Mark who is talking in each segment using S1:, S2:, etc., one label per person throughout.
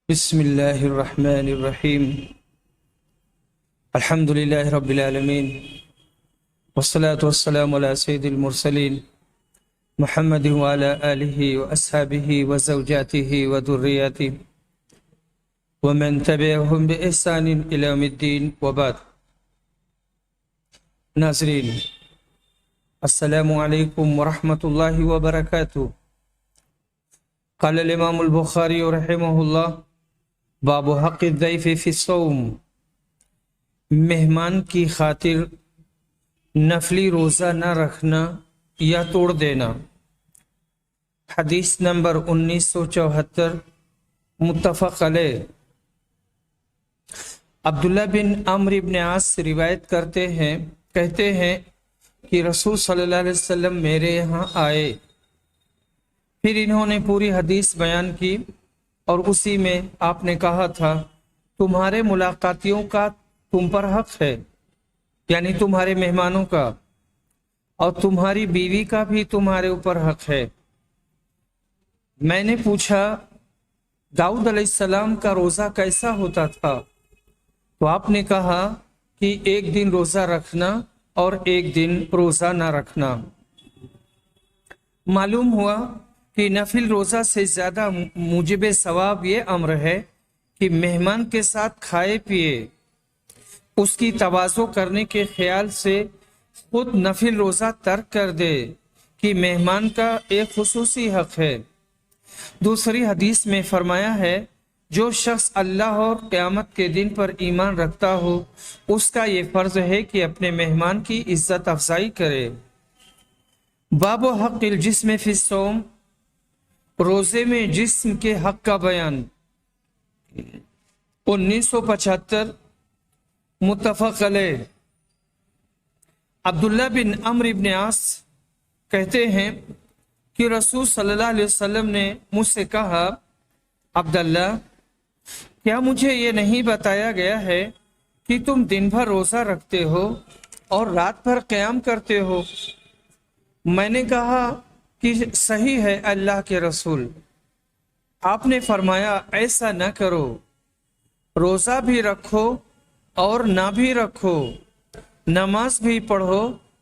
S1: بسم اللہ الرحمن الرحیم الحمد للہ رب العالمین والصلاة والسلام علی سید المرسلین محمد وعلی آلہ واصحابہ وزوجاتہ وذریاتہ ومن تبعهم بإحسان الی یوم الدین وبعد۔ ناظرین، السلام علیکم ورحمۃ اللہ وبرکاتہ۔ قال الامام البخاری رحمہ اللہ باب حق الضیف فی الصوم، مہمان کی خاطر نفلی روزہ نہ رکھنا یا توڑ دینا۔ حدیث نمبر 1974، متفق علیہ۔ عبداللہ بن عمرو بن عاص روایت کرتے ہیں، کہتے ہیں کہ رسول صلی اللہ علیہ وسلم میرے یہاں آئے، پھر انہوں نے پوری حدیث بیان کی اور اسی میں آپ نے کہا تھا تمہارے ملاقاتیوں کا تم پر حق ہے، یعنی تمہارے مہمانوں کا، اور تمہاری بیوی کا بھی تمہارے اوپر حق ہے۔ میں نے پوچھا داؤد علیہ السلام کا روزہ کیسا ہوتا تھا؟ تو آپ نے کہا کہ ایک دن روزہ رکھنا اور ایک دن روزہ نہ رکھنا۔ معلوم ہوا کہ نفل روزہ سے زیادہ موجب ثواب یہ امر ہے کہ مہمان کے ساتھ کھائے پیے، اس کی تواضع کرنے کے خیال سے خود نفل روزہ ترک کر دے کہ مہمان کا ایک خصوصی حق ہے۔ دوسری حدیث میں فرمایا ہے جو شخص اللہ اور قیامت کے دن پر ایمان رکھتا ہو اس کا یہ فرض ہے کہ اپنے مہمان کی عزت افزائی کرے۔ باب حق الجسم فی الصوم، روزے میں جسم کے حق کا بیان۔ 1975، متفق علیہ۔ عبداللہ بن عمرو بن عاص کہتے ہیں کہ رسول صلی اللہ علیہ وسلم نے مجھ سے کہا عبداللہ، کیا مجھے یہ نہیں بتایا گیا ہے کہ تم دن بھر روزہ رکھتے ہو اور رات بھر قیام کرتے ہو؟ میں نے کہا کہ صحیح ہے اللہ کے رسول۔ آپ نے فرمایا ایسا نہ کرو، روزہ بھی رکھو اور نہ بھی رکھو، نماز بھی پڑھو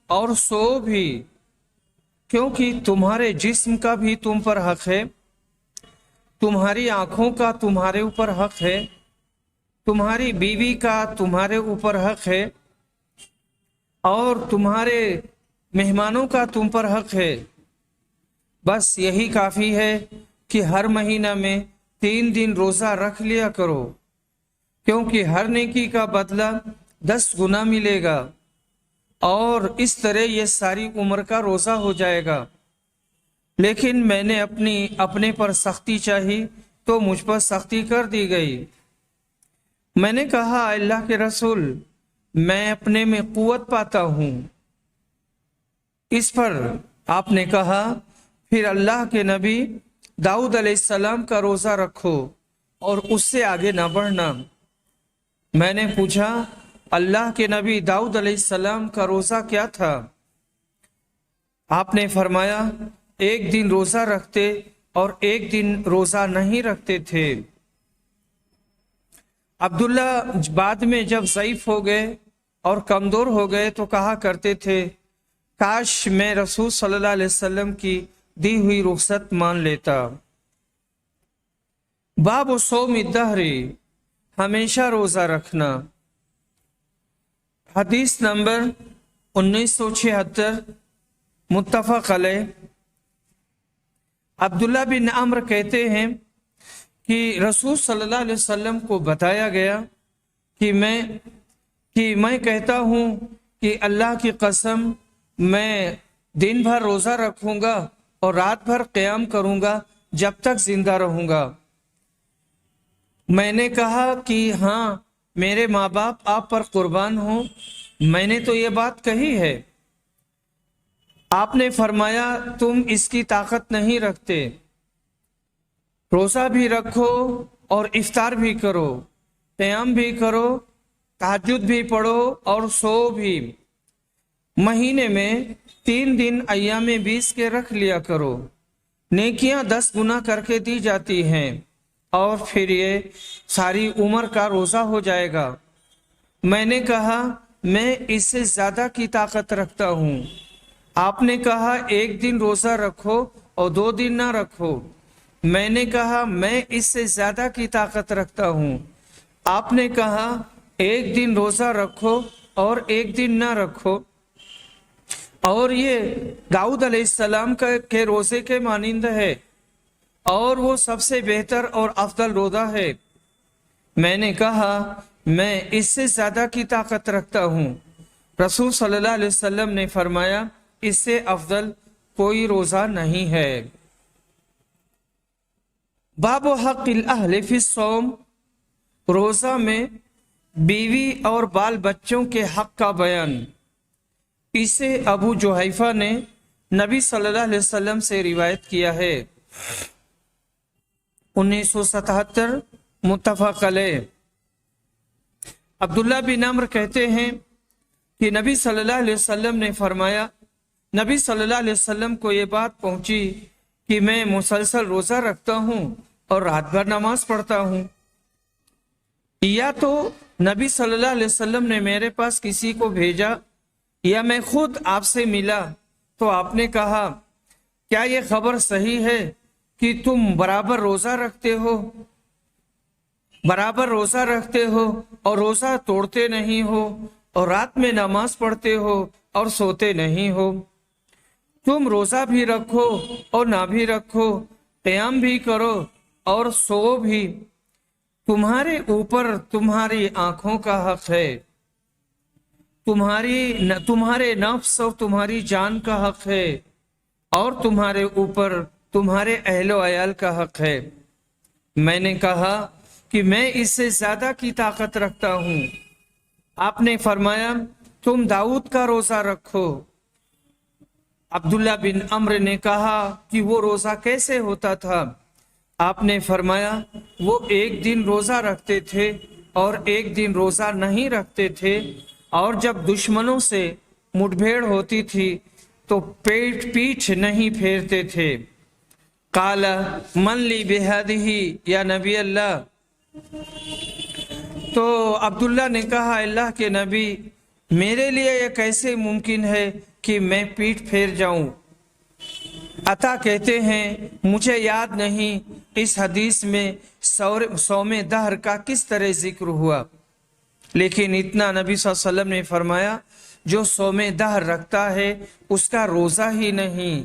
S1: اور سو بھی، کیونکہ تمہارے جسم کا بھی تم پر حق ہے، تمہاری آنکھوں کا تمہارے اوپر حق ہے، تمہاری بیوی کا تمہارے اوپر حق ہے، اور تمہارے مہمانوں کا تم پر حق ہے۔ بس یہی کافی ہے کہ ہر مہینہ میں 3 دن روزہ رکھ لیا کرو، کیونکہ ہر نیکی کا بدلہ 10 گنا ملے گا، اور اس طرح یہ ساری عمر کا روزہ ہو جائے گا۔ لیکن میں نے اپنے پر سختی چاہی تو مجھ پر سختی کر دی گئی۔ میں نے کہا اللہ کے رسول، میں اپنے میں قوت پاتا ہوں۔ اس پر آپ نے کہا پھر اللہ کے نبی داؤد علیہ السلام کا روزہ رکھو اور اس سے آگے نہ بڑھنا۔ میں نے پوچھا اللہ کے نبی داؤد علیہ السلام کا روزہ کیا تھا؟ آپ نے فرمایا ایک دن روزہ رکھتے اور ایک دن روزہ نہیں رکھتے تھے۔ عبداللہ بعد میں جب ضعیف ہو گئے اور کمزور ہو گئے تو کہا کرتے تھے کاش میں رسول صلی اللہ علیہ وسلم کی دی ہوئی رخصت مان لیتا۔ باب صوم الدہر، ہمیشہ روزہ رکھنا۔ حدیث نمبر 1976، متفق علیہ۔ عبداللہ بن عمرو کہتے ہیں کہ رسول صلی اللہ علیہ وسلم کو بتایا گیا کہ میں کہتا ہوں کہ اللہ کی قسم میں دن بھر روزہ رکھوں گا اور رات بھر قیام کروں گا جب تک زندہ رہوں گا۔ میں نے کہا کہ ہاں میرے ماں باپ آپ پر قربان ہوں، میں نے تو یہ بات کہی ہے۔ آپ نے فرمایا تم اس کی طاقت نہیں رکھتے، روزہ بھی رکھو اور افطار بھی کرو، قیام بھی کرو، تہجد بھی پڑھو اور سو بھی۔ مہینے میں 3 دن ایام 20 کے رکھ لیا کرو، نیکیاں 10 گنا کر کے دی جاتی ہیں، اور پھر یہ ساری عمر کا روزہ ہو جائے گا۔ میں نے کہا میں اس سے زیادہ کی طاقت رکھتا ہوں۔ آپ نے کہا ایک دن روزہ رکھو اور 2 دن نہ رکھو۔ میں نے کہا میں اس سے زیادہ کی طاقت رکھتا ہوں۔ آپ نے کہا ایک دن روزہ رکھو اور 1 دن نہ رکھو۔ اور یہ داؤد علیہ السلام کے روزے کے مانند ہے اور وہ سب سے بہتر اور افضل روزہ ہے۔ میں نے کہا میں اس سے زیادہ کی طاقت رکھتا ہوں۔ رسول صلی اللہ علیہ وسلم نے فرمایا اس سے افضل کوئی روزہ نہیں ہے۔ باب حق الاہل فی الصوم، روزہ میں بیوی اور بال بچوں کے حق کا بیان۔ اسے ابو جحیفہ نے نبی صلی اللہ علیہ وسلم سے روایت کیا ہے۔ 1977 متفق علیہ۔ عبداللہ بن عمر کہتے ہیں کہ نبی صلی اللہ علیہ وسلم نے فرمایا، نبی صلی اللہ علیہ وسلم کو یہ بات پہنچی کہ میں مسلسل روزہ رکھتا ہوں اور رات بھر نماز پڑھتا ہوں۔ یا تو نبی صلی اللہ علیہ وسلم نے میرے پاس کسی کو بھیجا یا میں خود آپ سے ملا تو آپ نے کہا کیا یہ خبر صحیح ہے کہ تم برابر روزہ رکھتے ہو اور روزہ توڑتے نہیں ہو اور رات میں نماز پڑھتے ہو اور سوتے نہیں ہو؟ تم روزہ بھی رکھو اور نہ بھی رکھو، قیام بھی کرو اور سو بھی، تمہارے اوپر تمہاری آنکھوں کا حق ہے، تمہارے نفس اور تمہاری جان کا حق ہے، اور تمہارے اوپر تمہارے اہل و عیال کا حق ہے۔ میں نے کہا کہ میں اس سے زیادہ کی طاقت رکھتا ہوں۔ آپ نے فرمایا تم داؤد کا روزہ رکھو۔ عبداللہ بن عمر نے کہا کہ وہ روزہ کیسے ہوتا تھا؟ آپ نے فرمایا وہ 1 دن روزہ رکھتے تھے اور 1 دن روزہ نہیں رکھتے تھے، اور جب دشمنوں سے مٹبھیڑ ہوتی تھی تو پیٹھ نہیں پھیرتے تھے۔ قال من لی بہذہ یا نبی اللہ، تو عبداللہ نے کہا اللہ کے نبی میرے لیے یہ کیسے ممکن ہے کہ میں پیٹھ پھیر جاؤں؟ عطا کہتے ہیں مجھے یاد نہیں اس حدیث میں صوم دہر کا کس طرح ذکر ہوا، لیکن اتنا نبی صلی اللہ علیہ وسلم نے فرمایا جو صوم دہر رکھتا ہے اس کا روزہ ہی نہیں۔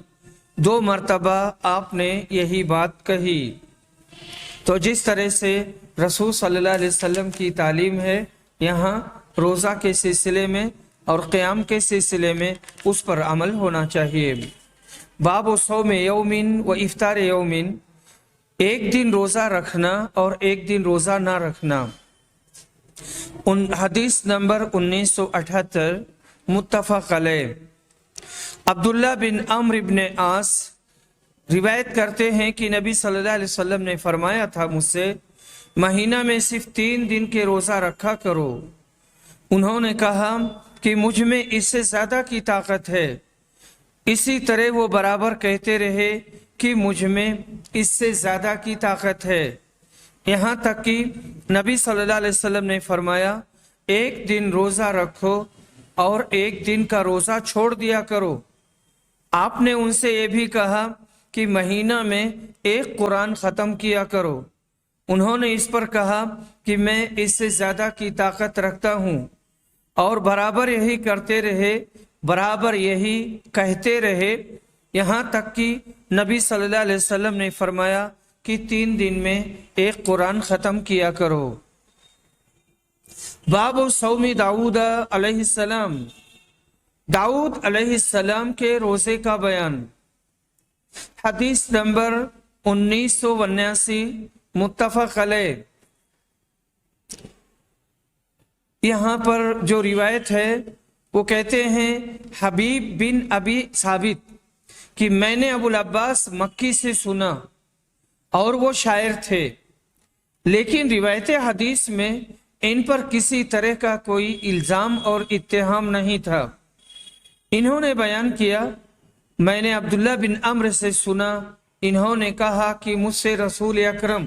S1: 2 مرتبہ آپ نے یہی بات کہی۔ تو جس طرح سے رسول صلی اللہ علیہ وسلم کی تعلیم ہے، یہاں روزہ کے سلسلے میں اور قیام کے سلسلے میں اس پر عمل ہونا چاہیے۔ باب صوم یومن و افطار یومن، 1 دن روزہ رکھنا اور 1 دن روزہ نہ رکھنا۔ حدیث نمبر 1978 متفق علیہ۔ عبداللہ بن عمرو بن عاص روایت کرتے ہیں کہ نبی صلی اللہ علیہ وسلم نے فرمایا تھا مجھ سے مہینہ میں صرف 3 دن کے روزہ رکھا کرو۔ انہوں نے کہا کہ مجھ میں اس سے زیادہ کی طاقت ہے۔ اسی طرح وہ برابر کہتے رہے کہ مجھ میں اس سے زیادہ کی طاقت ہے، یہاں تک کہ نبی صلی اللہ علیہ وسلم نے فرمایا 1 دن روزہ رکھو اور 1 دن کا روزہ چھوڑ دیا کرو۔ آپ نے ان سے یہ بھی کہا کہ مہینہ میں 1 قرآن ختم کیا کرو۔ انہوں نے اس پر کہا کہ میں اس سے زیادہ کی طاقت رکھتا ہوں، اور برابر یہی کرتے رہے، برابر یہی کہتے رہے، یہاں تک کہ نبی صلی اللہ علیہ وسلم نے فرمایا کہ 3 دن میں 1 قرآن ختم کیا کرو۔ باب صوم داؤد علیہ السلام، داؤد علیہ السلام کے روزے کا بیان۔ حدیث نمبر 1979 متفق علیہ۔ یہاں پر جو روایت ہے وہ کہتے ہیں حبیب بن ابی ثابت کہ میں نے ابو العباس مکی سے سنا اور وہ شاعر تھے، لیکن روایت حدیث میں ان پر کسی طرح کا کوئی الزام اور اتہام نہیں تھا۔ انہوں نے بیان کیا میں نے عبداللہ بن عمرو سے سنا، انہوں نے کہا کہ مجھ سے رسول اکرم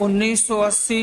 S1: 1980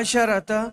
S1: 14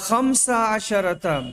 S1: 15।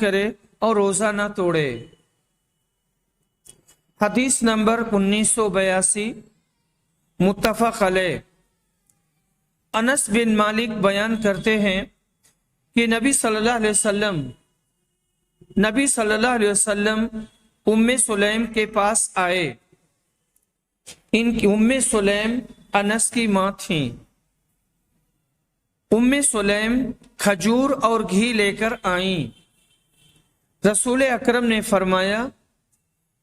S1: کرے اور روزہ نہ توڑے۔ حدیث نمبر 1982 متفق علیہ۔ انس بن مالک بیان کرتے ہیں کہ نبی صلی اللہ علیہ وسلم ام سلیم کے پاس آئے۔ ان کی ام سلیم انس کی ماں تھیں۔ ام سلیم کھجور اور گھی لے کر آئیں۔ رسول اکرم نے فرمایا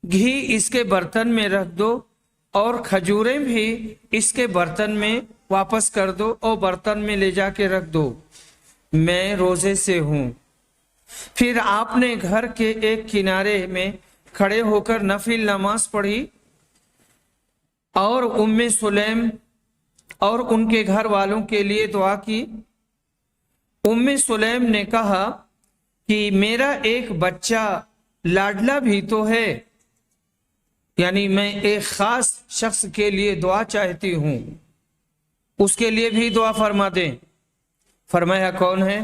S1: گھی اس کے برتن میں رکھ دو اور کھجوریں بھی اس کے برتن میں واپس کر دو اور برتن میں لے جا کے رکھ دو، میں روزے سے ہوں۔ پھر آپ نے گھر کے ایک کنارے میں کھڑے ہو کر نفل نماز پڑھی اور ام سلیم اور ان کے گھر والوں کے لیے دعا کی۔ ام سلیم نے کہا کہ میرا ایک بچہ لاڈلا بھی تو ہے، یعنی میں ایک خاص شخص کے لیے دعا چاہتی ہوں، اس کے لیے بھی دعا فرما دیں۔ فرمایا کون ہے؟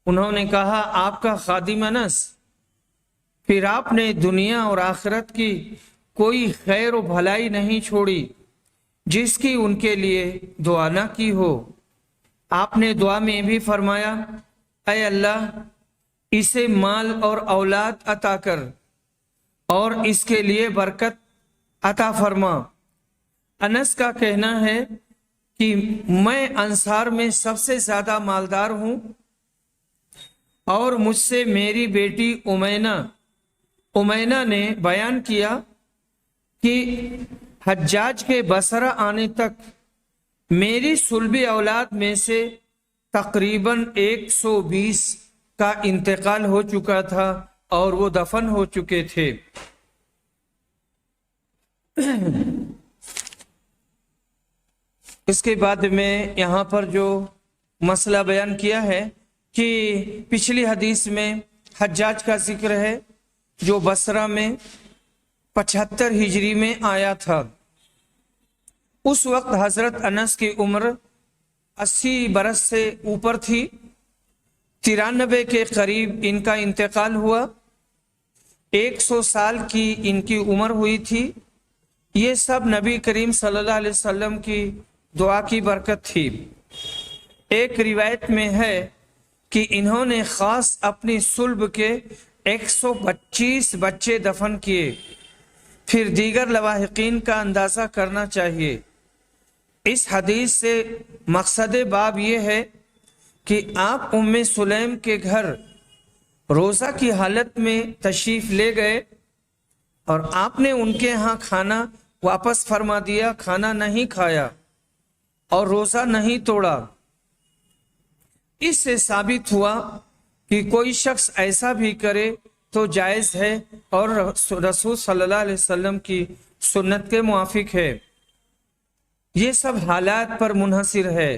S1: انہوں نے کہا آپ کا خادم انس۔ پھر آپ نے دنیا اور آخرت کی کوئی خیر و بھلائی نہیں چھوڑی جس کی ان کے لیے دعا نہ کی ہو۔ آپ نے دعا میں بھی فرمایا اے اللہ اسے مال اور اولاد عطا کر اور اس کے لیے برکت عطا فرما۔ انس کا کہنا ہے کہ میں انصار میں سب سے زیادہ مالدار ہوں اور مجھ سے میری بیٹی امینا نے بیان کیا کہ حجاج کے بصرہ آنے تک میری صلبی اولاد میں سے تقریباً 120 کا انتقال ہو چکا تھا اور وہ دفن ہو چکے تھے۔ اس کے بعد میں یہاں پر جو مسئلہ بیان کیا ہے کہ پچھلی حدیث میں حجاج کا ذکر ہے جو بصرہ میں 75 ہجری میں آیا تھا۔ اس وقت حضرت انس کی عمر 80 برس سے اوپر تھی، 93 کے قریب ان کا انتقال ہوا، 100 سال کی ان کی عمر ہوئی تھی۔ یہ سب نبی کریم صلی اللہ علیہ وسلم کی دعا کی برکت تھی۔ ایک روایت میں ہے کہ انہوں نے خاص اپنی صلب کے 125 بچے دفن کیے۔ پھر دیگر لواحقین کا اندازہ کرنا چاہیے۔ اس حدیث سے مقصد باب یہ ہے کہ آپ ام سلیم کے گھر روزہ کی حالت میں تشریف لے گئے اور آپ نے ان کے ہاں کھانا واپس فرما دیا، کھانا نہیں کھایا اور روزہ نہیں توڑا۔ اس سے ثابت ہوا کہ کوئی شخص ایسا بھی کرے تو جائز ہے اور رسول صلی اللہ علیہ وسلم کی سنت کے موافق ہے۔ یہ سب حالات پر منحصر ہے۔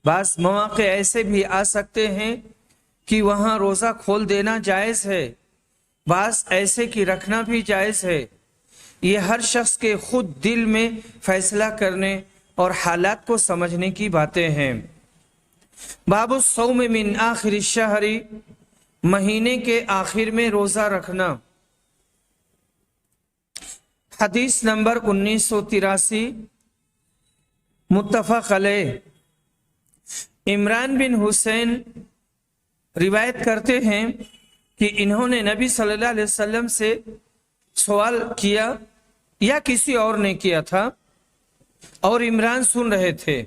S1: بعض مواقع ایسے بھی آ سکتے ہیں کہ وہاں روزہ کھول دینا جائز ہے، بعض ایسے کہ رکھنا بھی جائز ہے۔ یہ ہر شخص کے خود دل میں فیصلہ کرنے اور حالات کو سمجھنے کی باتیں ہیں۔ باب الصوم من آخر الشہر، مہینے کے آخر میں روزہ رکھنا۔ حدیث نمبر 1983 متفق علیہ۔ عمران بن حسین روایت کرتے ہیں کہ انہوں نے نبی صلی اللہ علیہ وسلم سے سوال کیا یا کسی اور نے کیا تھا اور عمران سن رہے تھے،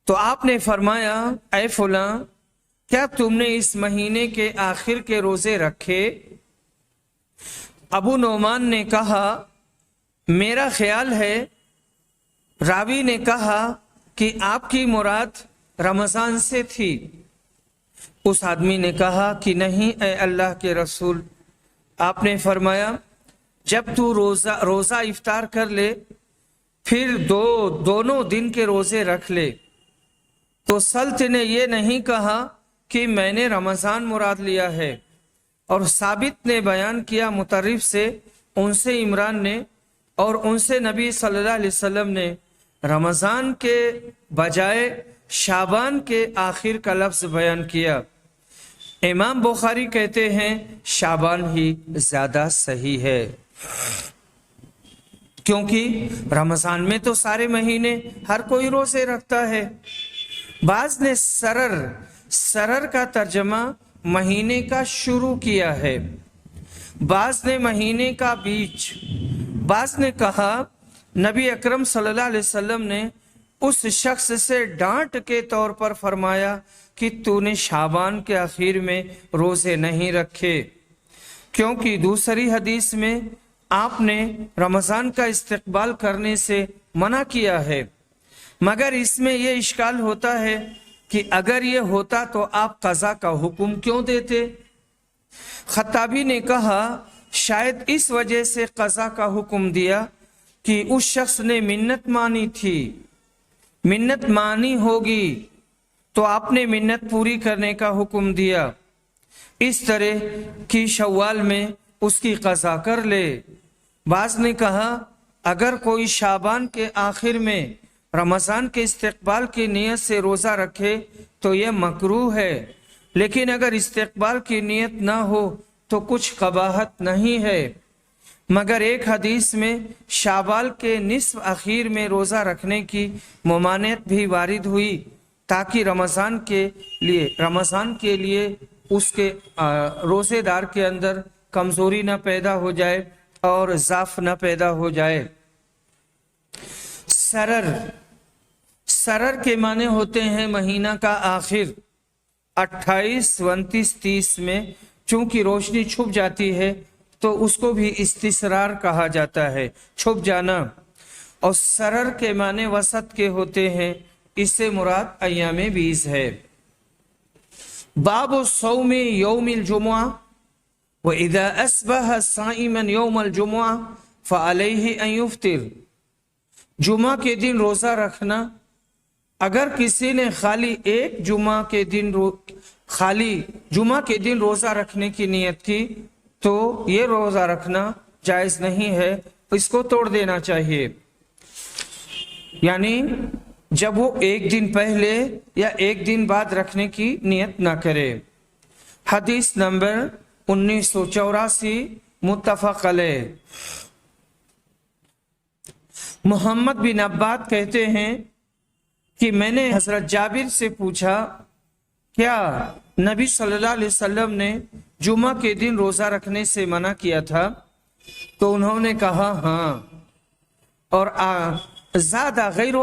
S1: تو آپ نے فرمایا اے فلاں کیا تم نے اس مہینے کے آخر کے روزے رکھے؟ ابو نعمان نے کہا میرا خیال ہے۔ راوی نے کہا کہ آپ کی مراد رمضان سے تھی۔ اس آدمی نے کہا کہ نہیں اے اللہ کے رسول۔ آپ نے فرمایا جب تو روزہ افطار کر لے پھر دونوں دن کے روزے رکھ لے۔ تو سلط نے یہ نہیں کہا کہ میں نے رمضان مراد لیا ہے، اور ثابت نے بیان کیا مطرف سے، ان سے عمران نے اور ان سے نبی صلی اللہ علیہ وسلم نے رمضان کے بجائے شعبان کے آخر کا لفظ بیان کیا۔ امام بخاری کہتے ہیں شعبان ہی زیادہ صحیح ہے، کیونکہ رمضان میں تو سارے مہینے ہر کوئی روزے رکھتا ہے۔ بعض نے سرر کا ترجمہ مہینے کا شروع کیا ہے، بعض نے مہینے کا بیچ، بعض نے کہا نبی اکرم صلی اللہ علیہ وسلم نے اس شخص سے ڈانٹ کے طور پر فرمایا کہ تو نے شعبان کے آخر میں روزے نہیں رکھے، کیونکہ دوسری حدیث میں آپ نے رمضان کا استقبال کرنے سے منع کیا ہے۔ مگر اس میں یہ اشکال ہوتا ہے کہ اگر یہ ہوتا تو آپ قضا کا حکم کیوں دیتے؟ خطابی نے کہا شاید اس وجہ سے قضا کا حکم دیا کہ اس شخص نے منت مانی تھی، منت مانی ہوگی تو آپ نے منت پوری کرنے کا حکم دیا، اس طرح کہ شوال میں اس کی قضا کر لے۔ بعض نے کہا اگر کوئی شعبان کے آخر میں رمضان کے استقبال کی نیت سے روزہ رکھے تو یہ مکروہ ہے، لیکن اگر استقبال کی نیت نہ ہو تو کچھ قباحت نہیں ہے۔ مگر ایک حدیث میں شعبان کے نصف اخیر میں روزہ رکھنے کی ممانعت بھی وارد ہوئی تاکہ رمضان کے لیے اس کے روزے دار کے اندر کمزوری نہ پیدا ہو جائے اور ضعف نہ پیدا ہو جائے۔ سرر کے معنی ہوتے ہیں مہینہ کا آخر، 28، 29، 30 میں چونکہ روشنی چھپ جاتی ہے تو اس کو بھی استسرار کہا جاتا ہے، چھپ جانا۔ اور سرر کے معنی وسط کے ہوتے ہیں، اس سے مراد ایام بیس ہے۔ باب الصوم یوم الجمعہ وَإِذَا أَصْبَحَ صَائِمًا يَوْمَ الْجُمُعَةِ فَعَلَيْهِ أَن يُفْطِرَ۔ جمعہ کے دن روزہ رکھنا، اگر کسی نے خالی جمعہ کے دن روزہ رکھنے کی نیت کی تو یہ روزہ رکھنا جائز نہیں ہے، اس کو توڑ دینا چاہیے، یعنی جب وہ ایک دن پہلے یا ایک دن بعد رکھنے کی نیت نہ کرے۔ حدیث نمبر 1984 متفق علیہ۔ محمد بن عباد کہتے ہیں کہ میں نے حضرت جابر سے پوچھا کیا نبی صلی اللہ علیہ وسلم نے جمعہ کے دن روزہ رکھنے سے منع کیا تھا؟ تو انہوں نے کہا ہاں، اور زیادہ غیر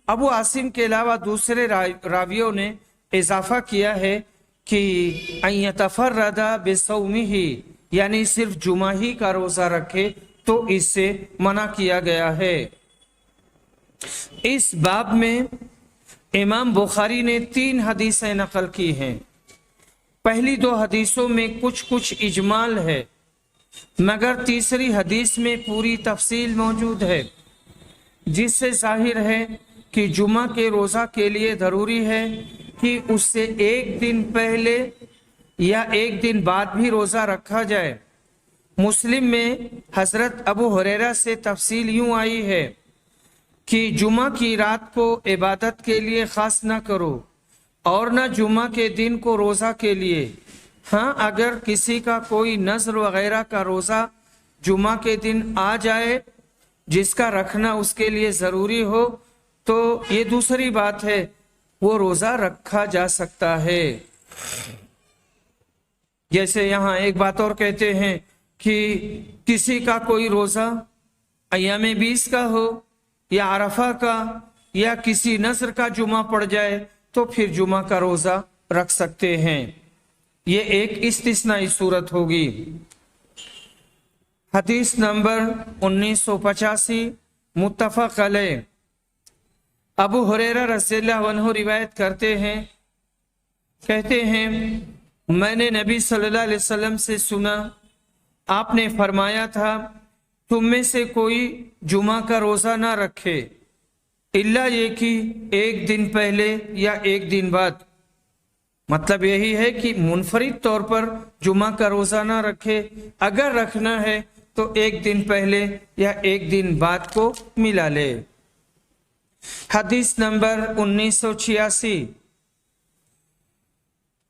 S1: ابو عاصم کے علاوہ دوسرے راویوں نے اضافہ کیا ہے کہ ان یتفرد بصومہ، یعنی صرف جمعہ ہی کا روزہ رکھے تو اس سے منع کیا گیا ہے۔ اس باب میں امام بخاری نے 3 حدیثیں نقل کی ہیں۔ پہلی 2 حدیثوں میں کچھ اجمال ہے، مگر تیسری حدیث میں پوری تفصیل موجود ہے، جس سے ظاہر ہے کہ جمعہ کے روزہ کے لیے ضروری ہے کہ اس سے ایک دن پہلے یا ایک دن بعد بھی روزہ رکھا جائے۔ مسلم میں حضرت ابو ہریرہ سے تفصیل یوں آئی ہے کہ جمعہ کی رات کو عبادت کے لیے خاص نہ کرو اور نہ جمعہ کے دن کو روزہ کے لیے۔ ہاں، اگر کسی کا کوئی نذر وغیرہ کا روزہ جمعہ کے دن آ جائے جس کا رکھنا اس کے لیے ضروری ہو تو یہ دوسری بات ہے، وہ روزہ رکھا جا سکتا ہے۔ جیسے یہاں ایک بات اور کہتے ہیں کہ کسی کا کوئی روزہ ایام 20 کا ہو یا عرفہ کا یا کسی نذر کا جمعہ پڑ جائے تو پھر جمعہ کا روزہ رکھ سکتے ہیں، یہ ایک استثنائی صورت ہوگی۔ حدیث نمبر 1985 متفق علیہ۔ ابو ہریرہ رضی اللہ عنہ روایت کرتے ہیں، کہتے ہیں میں نے نبی صلی اللہ علیہ وسلم سے سنا، آپ نے فرمایا تھا تم میں سے کوئی جمعہ کا روزہ نہ رکھے الا یہ کہ ایک دن پہلے یا ایک دن بعد۔ مطلب یہی ہے کہ منفرد طور پر جمعہ کا روزہ نہ رکھے، اگر رکھنا ہے تو ایک دن پہلے یا ایک دن بعد کو ملا لے۔ حدیث نمبر 1986۔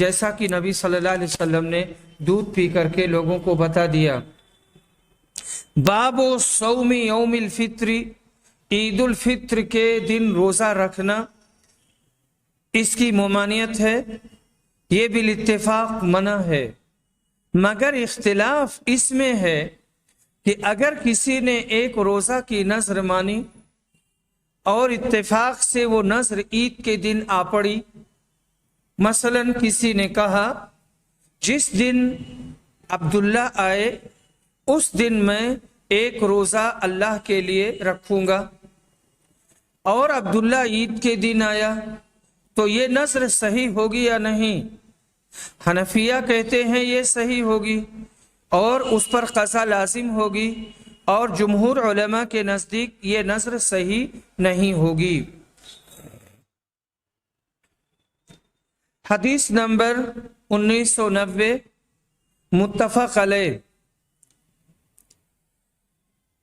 S1: جیسا کہ نبی صلی اللہ علیہ وسلم نے دودھ پی کر کے لوگوں کو بتا دیا۔ باب صوم یوم الفطر، عید الفطر کے دن روزہ رکھنا، اس کی ممانعت ہے، یہ بالاتفاق منع ہے، مگر اختلاف اس میں ہے کہ اگر کسی نے ایک روزہ کی نذر مانی اور اتفاق سے وہ نذر عید کے دن آ پڑی، مثلا کسی نے کہا جس دن عبداللہ آئے اس دن میں ایک روزہ اللہ کے لیے رکھوں گا، اور عبداللہ عید کے دن آیا، تو یہ نذر صحیح ہوگی یا نہیں؟ حنفیہ کہتے ہیں یہ صحیح ہوگی اور اس پر قضا لازم ہوگی، اور جمہور علماء کے نزدیک یہ نذر صحیح نہیں ہوگی۔ حدیث نمبر 1990 متفق علیہ۔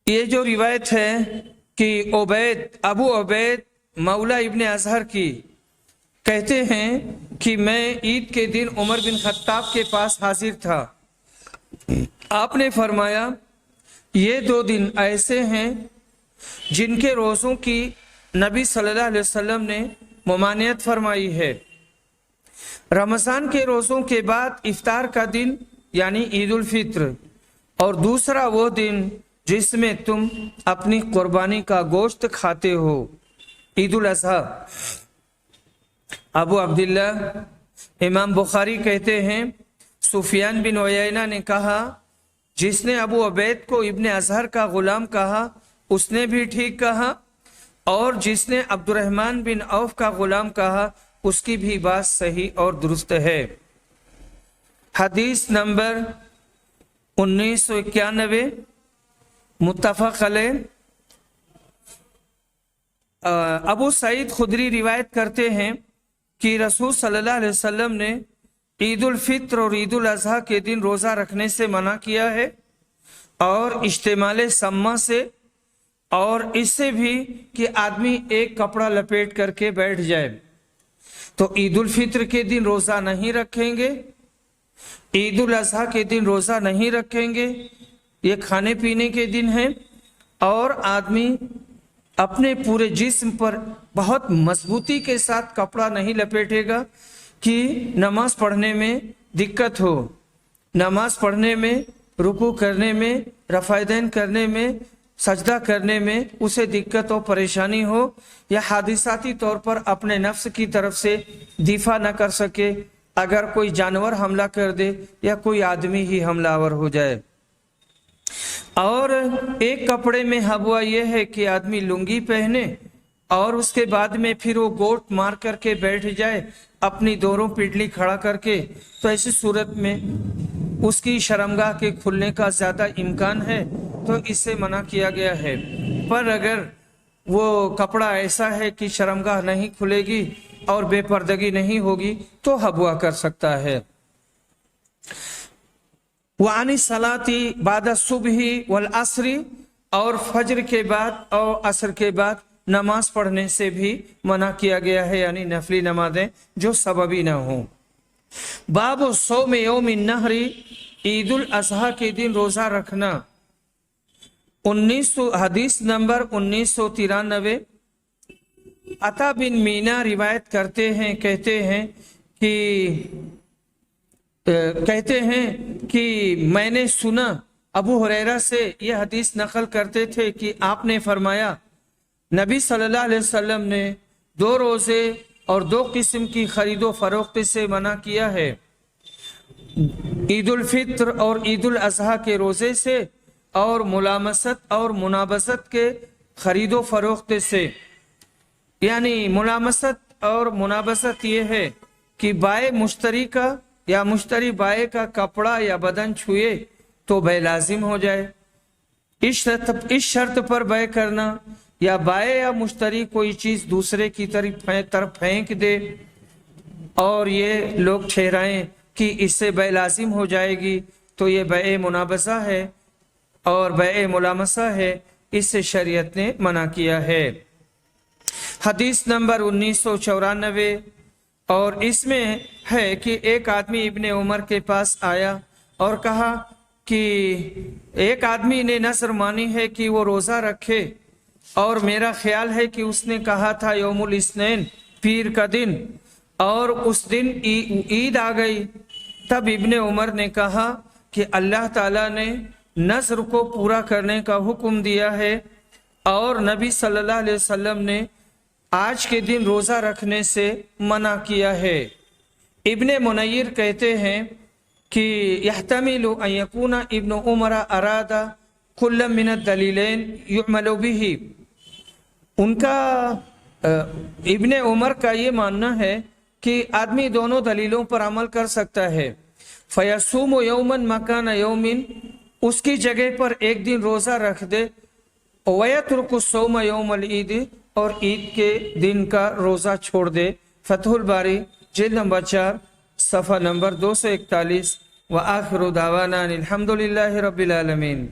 S1: یہ جو روایت ہے کہ ابو عبید مولا ابن اظہر کی کہتے ہیں کہ میں عید کے دن عمر بن خطاب کے پاس حاضر تھا، آپ نے فرمایا یہ 2 دن ایسے ہیں جن کے روزوں کی نبی صلی اللہ علیہ وسلم نے ممانعت فرمائی ہے، رمضان کے روزوں کے بعد افطار کا دن یعنی عید الفطر، اور دوسرا وہ دن جس میں تم اپنی قربانی کا گوشت کھاتے ہو، عید الاضحیٰ۔ ابو عبداللہ امام بخاری کہتے ہیں سفیان بن عیینہ نے کہا جس نے ابو عبید کو ابن اظہر کا غلام کہا اس نے بھی ٹھیک کہا، اور جس نے عبد الرحمن بن عوف کا غلام کہا اس کی بھی بات صحیح اور درست ہے۔ حدیث نمبر 1991 متفق علیہ۔ ابو سعید خدری روایت کرتے ہیں کہ رسول صلی اللہ علیہ وسلم نے عید الفطر اور عید الاضحیٰ کے دن روزہ رکھنے سے منع کیا ہے، اور اشتمال سما سے، اور اس سے بھی کہ آدمی ایک کپڑا لپیٹ کر کے بیٹھ جائے۔ تو عید الفطر کے دن روزہ نہیں رکھیں گے، عید الاضحیٰ کے دن روزہ نہیں رکھیں گے، یہ کھانے پینے کے دن ہیں، اور آدمی اپنے پورے جسم پر بہت مضبوطی کے ساتھ کپڑا نہیں لپیٹے گا کہ نماز پڑھنے میں دقت ہو، نماز پڑھنے میں، رکوع کرنے میں، رفع دین کرنے میں، سجدہ کرنے میں اسے دقت اور پریشانی ہو، یا حادثاتی طور پر اپنے نفس کی طرف سے دفاع نہ کر سکے، اگر کوئی جانور حملہ کر دے یا کوئی آدمی ہی حملہ آور ہو جائے۔ اور ایک کپڑے میں ہوا یہ ہے کہ آدمی لنگی پہنے اور اس کے بعد میں پھر وہ گوٹ مار کر کے بیٹھ جائے اپنی دونوں پنڈلی کھڑا کر کے، تو ایسی صورت میں اس کی شرمگاہ کے کھلنے کا زیادہ امکان ہے، تو اس سے منع کیا گیا ہے۔ پر اگر وہ کپڑا ایسا ہے کہ شرمگاہ نہیں کھلے گی اور بے پردگی نہیں ہوگی تو ہوا کر سکتا ہے۔ وعن الصلاة بعد الصبح والعصر، اور فجر کے بعد اور عصر کے بعد نماز پڑھنے سے بھی منع کیا گیا ہے، یعنی نفلی نمازیں جو سببی نہ ہوں۔ باب صوم یوم النحر، عید الاضحیٰ کے دن روزہ رکھنا۔ حدیث نمبر 1993 عطا بن مینا روایت کرتے ہیں، کہتے ہیں کہ میں نے سنا، ابو ہریرہ سے یہ حدیث نقل کرتے تھے کہ آپ نے فرمایا نبی صلی اللہ علیہ وسلم نے 2 روزے اور 2 قسم کی خرید و فروخت سے منع کیا ہے، عید الفطر اور عید الاضحیٰ کے روزے سے، اور ملامست اور منابست کے خرید و فروخت سے۔ یعنی ملامست اور منابست یہ ہے کہ بائع مشتری کا یا مشتری بائع کا کپڑا یا بدن چھوئے تو بے لازم ہو جائے، اس شرط پر بے کرنا، یا بائع یا مشتری کوئی چیز دوسرے کی طرف پھینک دے اور یہ لوگ ٹھہرائیں کہ اس سے بے لازم ہو جائے گی، تو یہ بے منابزہ ہے اور بے ملامسہ ہے، اس سے شریعت نے منع کیا ہے۔ حدیث نمبر 1994 اور اس میں ہے کہ ایک آدمی ابن عمر کے پاس آیا اور کہا کہ ایک آدمی نے نذر مانی ہے کہ وہ روزہ رکھے، اور میرا خیال ہے کہ اس نے کہا تھا یوم الاثنین، پیر کا دن، اور اس دن عید آ گئی۔ تب ابن عمر نے کہا کہ اللہ تعالیٰ نے نذر کو پورا کرنے کا حکم دیا ہے، اور نبی صلی اللہ علیہ وسلم نے آج کے دن روزہ رکھنے سے منع کیا ہے۔ ابن منیر کہتے ہیں کہ یحتمل ان یکون ابن عمر اراد کل من الدلیلین یعمل به، ان کا ابن عمر کا یہ ماننا ہے کہ آدمی دونوں دلیلوں پر عمل کر سکتا ہے۔ فیصوم یوما مکان یوم، اس کی جگہ پر ایک دن روزہ رکھ دے، ویترک الصوم یوم العید، اور عید کے دن کا روزہ چھوڑ دے۔ فتح الباری جلد نمبر 4 صفحہ نمبر 241۔ وآخر دعوانا الحمد للہ رب العالمین۔